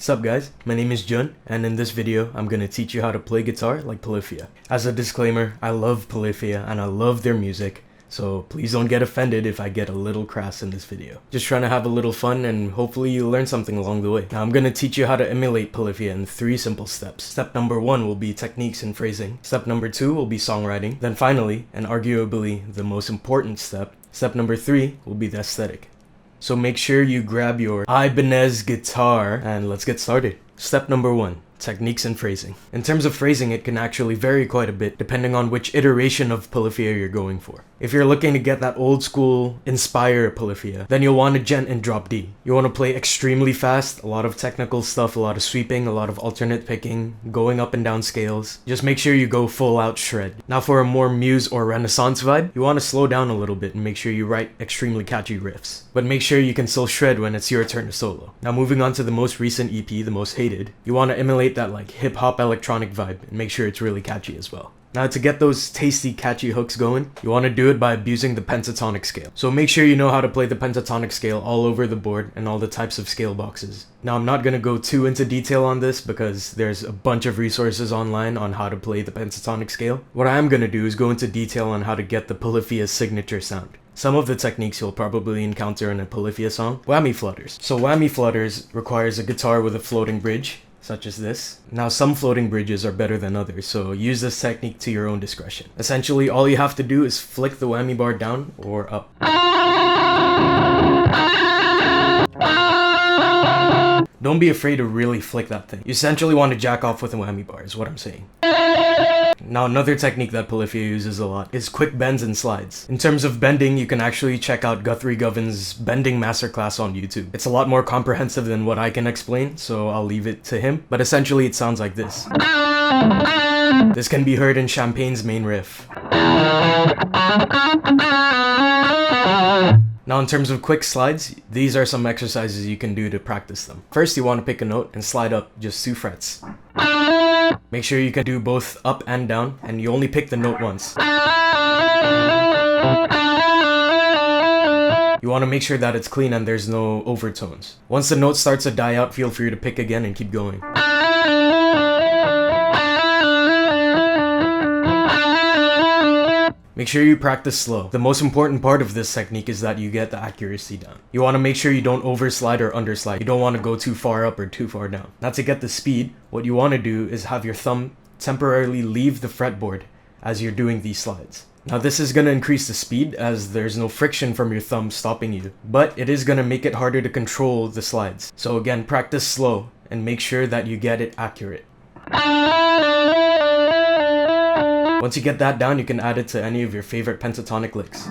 Sup guys, my name is Jun, and in this video, I'm gonna teach you how to play guitar like Polyphia. As a disclaimer, I love Polyphia and I love their music, so please don't get offended if I get a little crass in this video. Just trying to have a little fun and hopefully you'll learn something along the way. Now I'm gonna teach you how to emulate Polyphia in 3 simple steps. Step number 1 will be techniques and phrasing. Step number 2 will be songwriting. Then finally, and arguably the most important step, step number 3 will be the aesthetic. So make sure you grab your Ibanez guitar and let's get started. Step number 1, techniques and phrasing. In terms of phrasing, it can actually vary quite a bit depending on which iteration of Polyphia you're going for. If you're looking to get that old school inspire Polyphia, then you'll want to gent and drop D. You want to play extremely fast, a lot of technical stuff, a lot of sweeping, a lot of alternate picking, going up and down scales. Just make sure you go full out shred. Now for a more muse or renaissance vibe, you want to slow down a little bit and make sure you write extremely catchy riffs. But make sure you can still shred when it's your turn to solo. Now moving on to the most recent EP, the most hated, you want to emulate that like hip hop electronic vibe and make sure it's really catchy as well. Now to get those tasty catchy hooks going, you want to do it by abusing the pentatonic scale. So make sure you know how to play the pentatonic scale all over the board and all the types of scale boxes. Now I'm not going to go too into detail on this because there's a bunch of resources online on how to play the pentatonic scale. What I am going to do is go into detail on how to get the Polyphia signature sound. Some of the techniques you'll probably encounter in a Polyphia song. Whammy flutters. So whammy flutters requires a guitar with a floating bridge, such as this. Now some floating bridges are better than others, so use this technique to your own discretion. Essentially, all you have to do is flick the whammy bar down or up. Don't be afraid to really flick that thing. You essentially want to jack off with a whammy bar is what I'm saying. Now another technique that Polyphia uses a lot is quick bends and slides. In terms of bending, you can actually check out Guthrie Govin's bending masterclass on YouTube. It's a lot more comprehensive than what I can explain, so I'll leave it to him. But essentially it sounds like this. This can be heard in Champagne's main riff. Now in terms of quick slides, these are some exercises you can do to practice them. First you want to pick a note and slide up just 2 frets. Make sure you can do both up and down, and you only pick the note once. You want to make sure that it's clean and there's no overtones. Once the note starts to die out, feel free to pick again and keep going. Make sure you practice slow. The most important part of this technique is that you get the accuracy down. You want to make sure you don't overslide or underslide. You don't want to go too far up or too far down. Now to get the speed, what you want to do is have your thumb temporarily leave the fretboard as you're doing these slides. Now this is going to increase the speed as there's no friction from your thumb stopping you, but it is going to make it harder to control the slides. So again, practice slow and make sure that you get it accurate. Once you get that down, you can add it to any of your favorite pentatonic licks.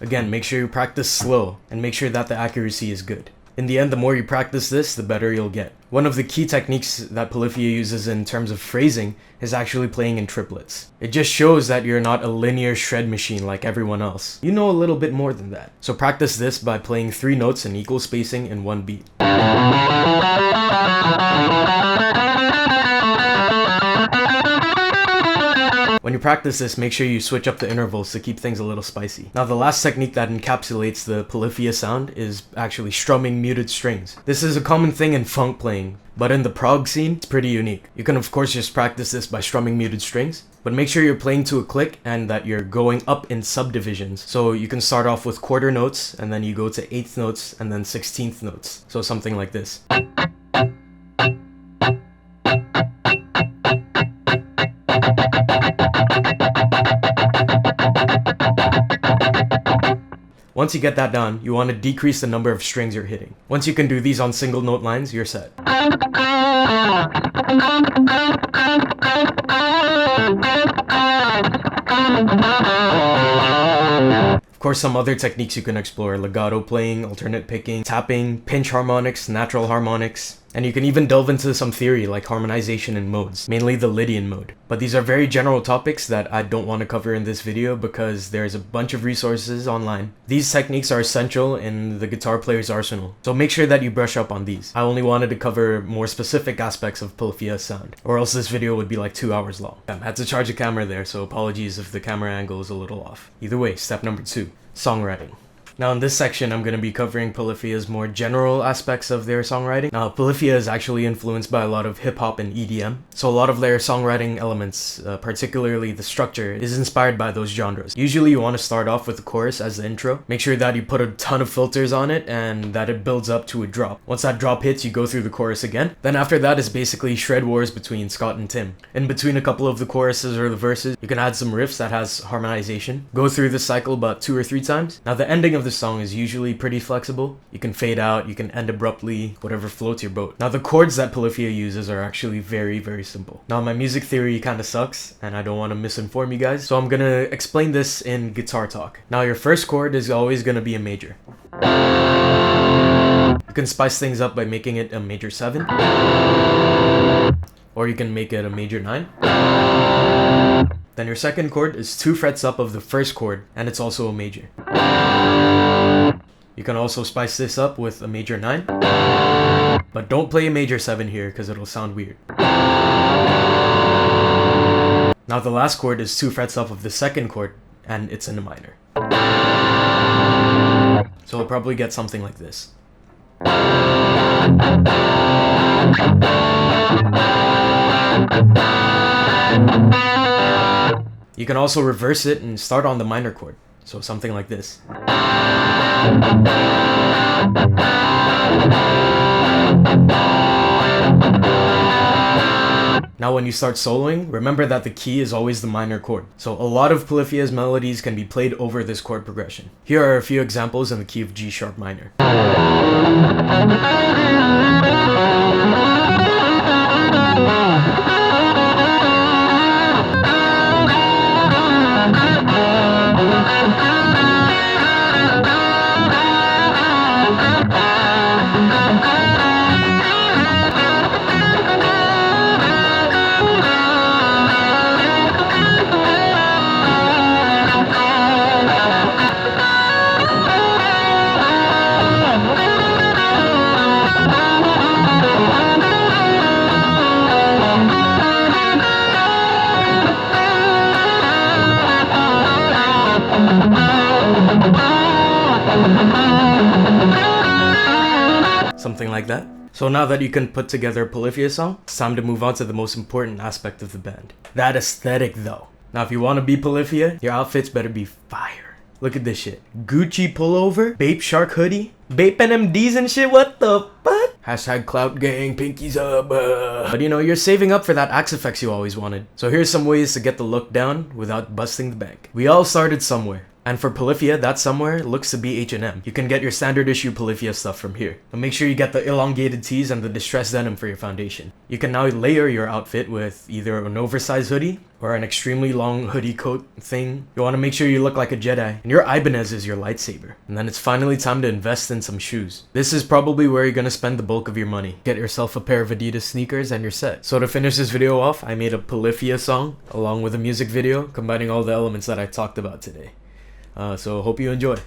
Again, make sure you practice slow and make sure that the accuracy is good. In the end, the more you practice this, the better you'll get. One of the key techniques that Polyphia uses in terms of phrasing is actually playing in triplets. It just shows that you're not a linear shred machine like everyone else. You know a little bit more than that. So practice this by playing 3 notes in equal spacing in 1 beat. When you practice this, make sure you switch up the intervals to keep things a little spicy. Now the last technique that encapsulates the Polyphia sound is actually strumming muted strings. This is a common thing in funk playing, but in the prog scene, it's pretty unique. You can of course just practice this by strumming muted strings, but make sure you're playing to a click and that you're going up in subdivisions. So you can start off with quarter notes, and then you go to 8th notes, and then 16th notes. So something like this. Once you get that down, you want to decrease the number of strings you're hitting. Once you can do these on single note lines, you're set. Of course, some other techniques you can explore: legato playing, alternate picking, tapping, pinch harmonics, natural harmonics. And you can even delve into some theory like harmonization in modes, mainly the Lydian mode. But these are very general topics that I don't want to cover in this video because there's a bunch of resources online. These techniques are essential in the guitar player's arsenal, so make sure that you brush up on these. I only wanted to cover more specific aspects of Polyphia's sound, or else this video would be like 2 hours long. I had to charge a camera there, so apologies if the camera angle is a little off. Either way, step number 2, songwriting. Now in this section, I'm going to be covering Polyphia's more general aspects of their songwriting. Now Polyphia is actually influenced by a lot of hip-hop and EDM, so a lot of their songwriting elements, particularly the structure, is inspired by those genres. Usually you want to start off with the chorus as the intro. Make sure that you put a ton of filters on it and that it builds up to a drop. Once that drop hits, you go through the chorus again. Then after that is basically shred wars between Scott and Tim. In between a couple of the choruses or the verses, you can add some riffs that has harmonization. Go through this cycle about 2 or 3 times. Now the ending of the song is usually pretty flexible. You can fade out, you can end abruptly, whatever floats your boat. Now the chords that Polyphia uses are actually very, very simple. Now my music theory kind of sucks and I don't want to misinform you guys, so I'm gonna explain this in guitar talk. Now your first chord is always gonna be a major. You can spice things up by making it a major 7, or you can make it a major 9. Then your second chord is 2 frets up of the first chord, and it's also a major. You can also spice this up with a major 9, but don't play a major 7 here because it'll sound weird. Now the last chord is 2 frets up of the second chord, and it's in a minor. So we'll probably get something like this. You can also reverse it and start on the minor chord, so something like this. Now when you start soloing, remember that the key is always the minor chord, so a lot of Polyphia's melodies can be played over this chord progression. Here are a few examples in the key of G sharp minor. Something like that. So now that you can put together a Polyphia song, it's time to move on to the most important aspect of the band. That aesthetic though. Now if you want to be Polyphia, your outfits better be fire. Look at this shit. Gucci pullover, Bape Shark hoodie, Bape NMDs and shit, what the fuck? Hashtag clout gang, pinkies up. But you know, you're saving up for that Axe effects you always wanted. So here's some ways to get the look down without busting the bank. We all started somewhere. And for Polyphia, that somewhere looks to be H&M. You can get your standard issue Polyphia stuff from here. But make sure you get the elongated tees and the distressed denim for your foundation. You can now layer your outfit with either an oversized hoodie or an extremely long hoodie coat thing. You want to make sure you look like a Jedi. And your Ibanez is your lightsaber. And then it's finally time to invest in some shoes. This is probably where you're going to spend the bulk of your money. Get yourself a pair of Adidas sneakers and you're set. So to finish this video off, I made a Polyphia song along with a music video combining all the elements that I talked about today. So hope you enjoy.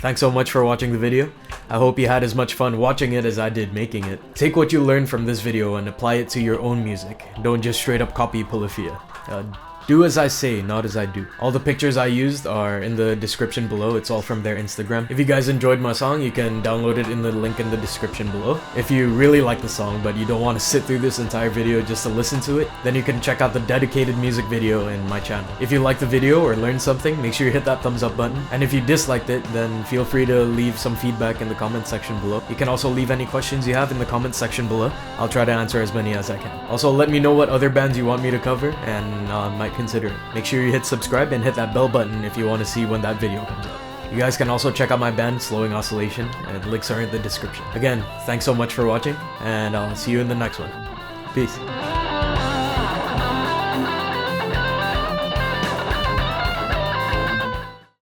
Thanks so much for watching the video. I hope you had as much fun watching it as I did making it. Take what you learned from this video and apply it to your own music. Don't just straight up copy Polyphia. Do as I say, not as I do. All the pictures I used are in the description below. It's all from their Instagram. If you guys enjoyed my song, you can download it in the link in the description below. If you really like the song, but you don't want to sit through this entire video just to listen to it, then you can check out the dedicated music video in my channel. If you liked the video or learned something, make sure you hit that thumbs up button. And if you disliked it, then feel free to leave some feedback in the comment section below. You can also leave any questions you have in the comment section below. I'll try to answer as many as I can. Also, let me know what other bands you want me to cover, and I might consider it. Make sure you hit subscribe and hit that bell button if you want to see when that video comes out. You guys can also check out my band, Oscillation, and links are in the description. Again, thanks so much for watching, and I'll see you in the next one. Peace.